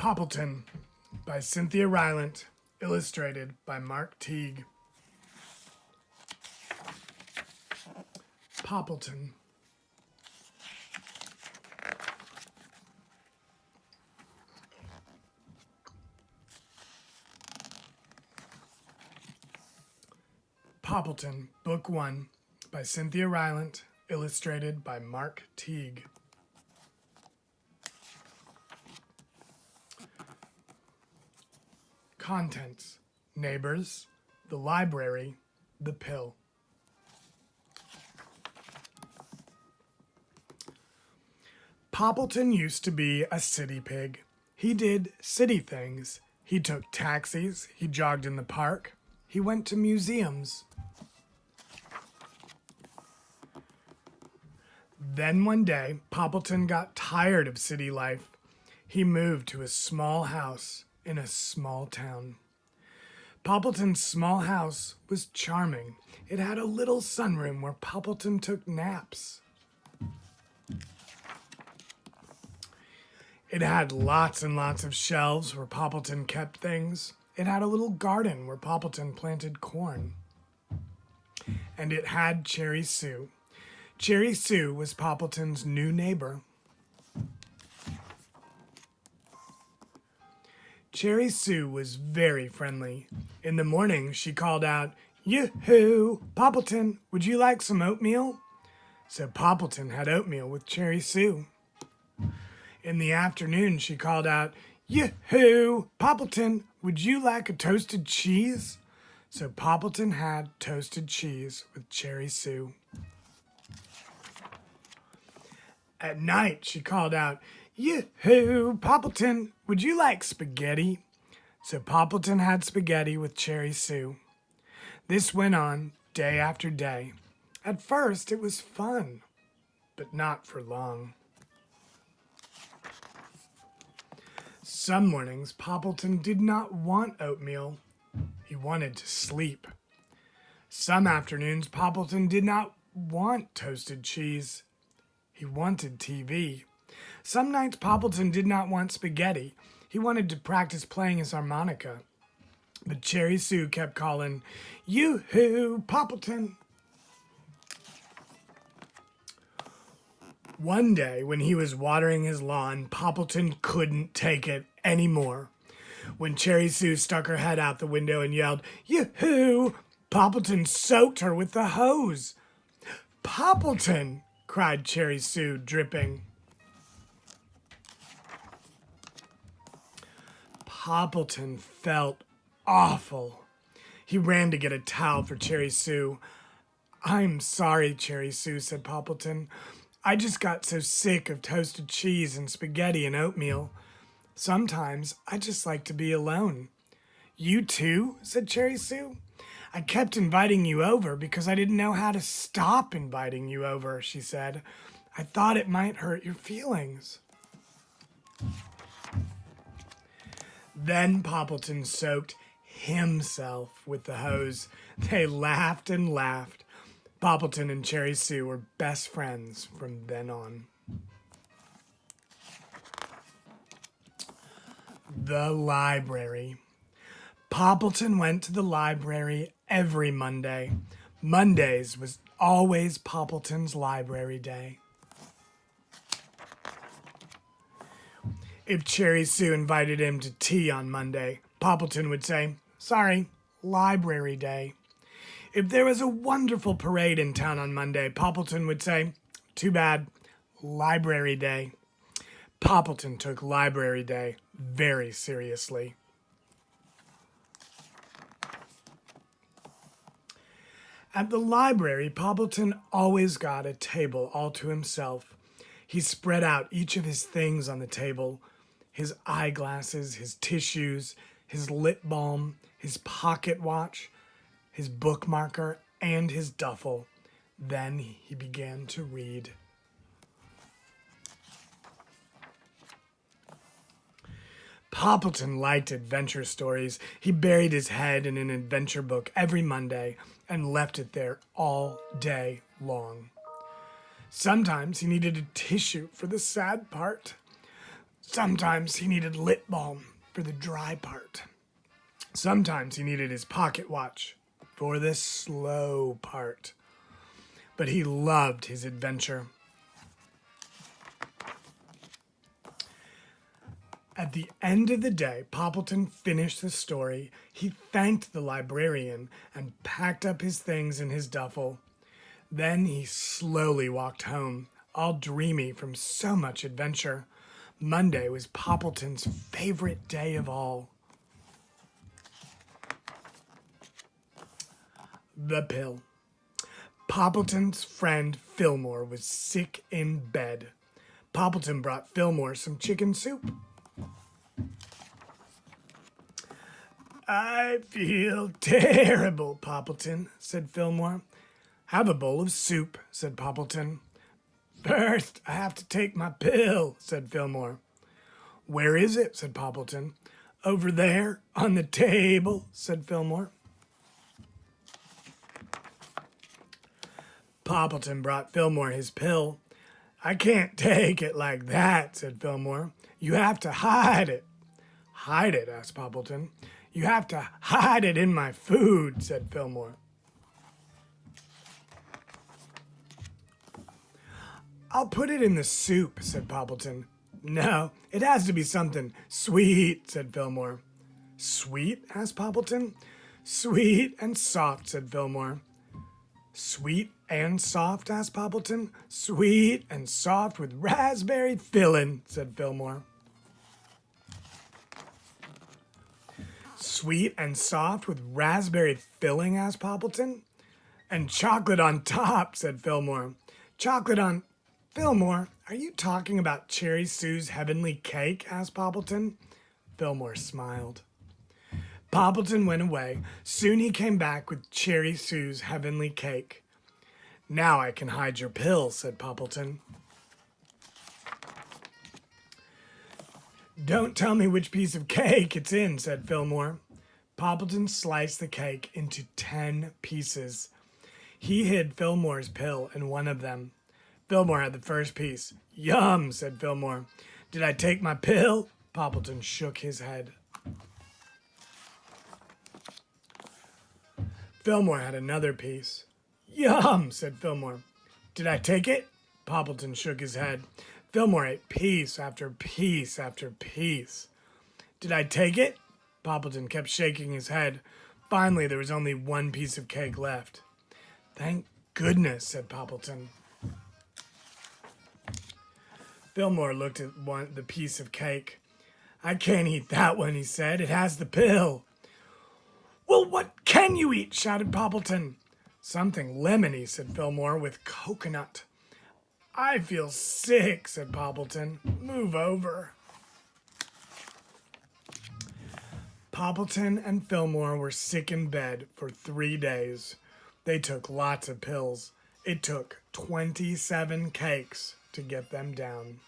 Poppleton by Cynthia Rylant, illustrated by Teague. Poppleton. Poppleton, Book 1, by Cynthia Rylant, illustrated by Teague. Contents: neighbors, the library, the pill. Poppleton used to be a city pig. He did city things. He took taxis, he jogged in the park, he went to museums. Then one day, Poppleton got tired of city life. He moved to a small house in a small town. Poppleton's small house was charming. It had a little sunroom where Poppleton took naps. It had lots and lots of shelves where Poppleton kept things. It had a little garden where Poppleton planted corn. And it had Cherry Sue. Cherry Sue was Poppleton's new neighbor. Cherry Sue was very friendly. In the morning, she called out, "Yoo-hoo! Poppleton, would you like some oatmeal?" So Poppleton had oatmeal with Cherry Sue. In the afternoon, she called out, "Yoo-hoo! Poppleton, would you like a toasted cheese?" So Poppleton had toasted cheese with Cherry Sue. At night, she called out, "Yoo-hoo! Poppleton, would you like spaghetti?" So Poppleton had spaghetti with Cherry Sue. This went on day after day. At first, it was fun, but not for long. Some mornings, Poppleton did not want oatmeal. He wanted to sleep. Some afternoons, Poppleton did not want toasted cheese. He wanted TV. Some nights, Poppleton did not want spaghetti. He wanted to practice playing his harmonica. But Cherry Sue kept calling, "Yoo-hoo, Poppleton." One day, when he was watering his lawn, Poppleton couldn't take it anymore. When Cherry Sue stuck her head out the window and yelled, "Yoo-hoo!" Poppleton soaked her with the hose. "Poppleton!" cried Cherry Sue, dripping. Poppleton felt awful. He ran to get a towel for Cherry Sue. "I'm sorry, Cherry Sue," said Poppleton. "I just got so sick of toasted cheese and spaghetti and oatmeal. Sometimes I just like to be alone." "You too?" said Cherry Sue. "I kept inviting you over because I didn't know how to stop inviting you over," she said. "I thought it might hurt your feelings." Then Poppleton soaked himself with the hose. They laughed and laughed. Poppleton and Cherry Sue were best friends from then on. The library. Poppleton went to the library every Monday. Mondays was always Poppleton's library day. If Cherry Sue invited him to tea on Monday, Poppleton would say, "Sorry, library day." If there was a wonderful parade in town on Monday, Poppleton would say, "Too bad, library day." Poppleton took library day very seriously. At the library, Poppleton always got a table all to himself. He spread out each of his things on the table: his eyeglasses, his tissues, his lip balm, his pocket watch, his bookmarker, and his duffel. Then he began to read. Poppleton liked adventure stories. He buried his head in an adventure book every Monday and left it there all day long. Sometimes he needed a tissue for the sad part. Sometimes he needed lip balm for the dry part. Sometimes he needed his pocket watch for the slow part. But he loved his adventure. At the end of the day, Poppleton finished the story. He thanked the librarian and packed up his things in his duffel. Then he slowly walked home, all dreamy from so much adventure. Monday was Poppleton's favorite day of all. The pill. Poppleton's friend Fillmore was sick in bed. Poppleton brought Fillmore some chicken soup. "I feel terrible, Poppleton," said Fillmore. "Have a bowl of soup," said Poppleton. "First, I have to take my pill," said Fillmore. "Where is it?" said Poppleton. "Over there, on the table," said Fillmore. Poppleton brought Fillmore his pill. "I can't take it like that," said Fillmore. "You have to hide it." "Hide it?" asked Poppleton. "You have to hide it in my food," said Fillmore. "I'll put it in the soup," said Poppleton. "No, it has to be something sweet," said Fillmore. "Sweet?" asked Poppleton. "Sweet and soft," said Fillmore. "Sweet and soft?" asked Poppleton. "Sweet and soft with raspberry filling," said Fillmore. "Sweet and soft with raspberry filling?" asked Poppleton. "And chocolate on top," said Fillmore. "Chocolate on..." "Fillmore, are you talking about Cherry Sue's heavenly cake?" asked Poppleton. Fillmore smiled. Poppleton went away. Soon he came back with Cherry Sue's heavenly cake. "Now I can hide your pill," said Poppleton. "Don't tell me which piece of cake it's in," said Fillmore. Poppleton sliced the cake into 10 pieces. He hid Fillmore's pill in one of them. Fillmore had the first piece. "Yum," said Fillmore. "Did I take my pill?" Poppleton shook his head. Fillmore had another piece. "Yum," said Fillmore. "Did I take it?" Poppleton shook his head. Fillmore ate piece after piece after piece. "Did I take it?" Poppleton kept shaking his head. Finally, there was only one piece of cake left. "Thank goodness," said Poppleton. Fillmore looked at the piece of cake. "I can't eat that one," he said. "It has the pill." "Well, what can you eat?" shouted Poppleton. "Something lemony," said Fillmore, "with coconut." "I feel sick," said Poppleton. "Move over." Poppleton and Fillmore were sick in bed for 3 days. They took lots of pills. It took 27 cakes to get them down.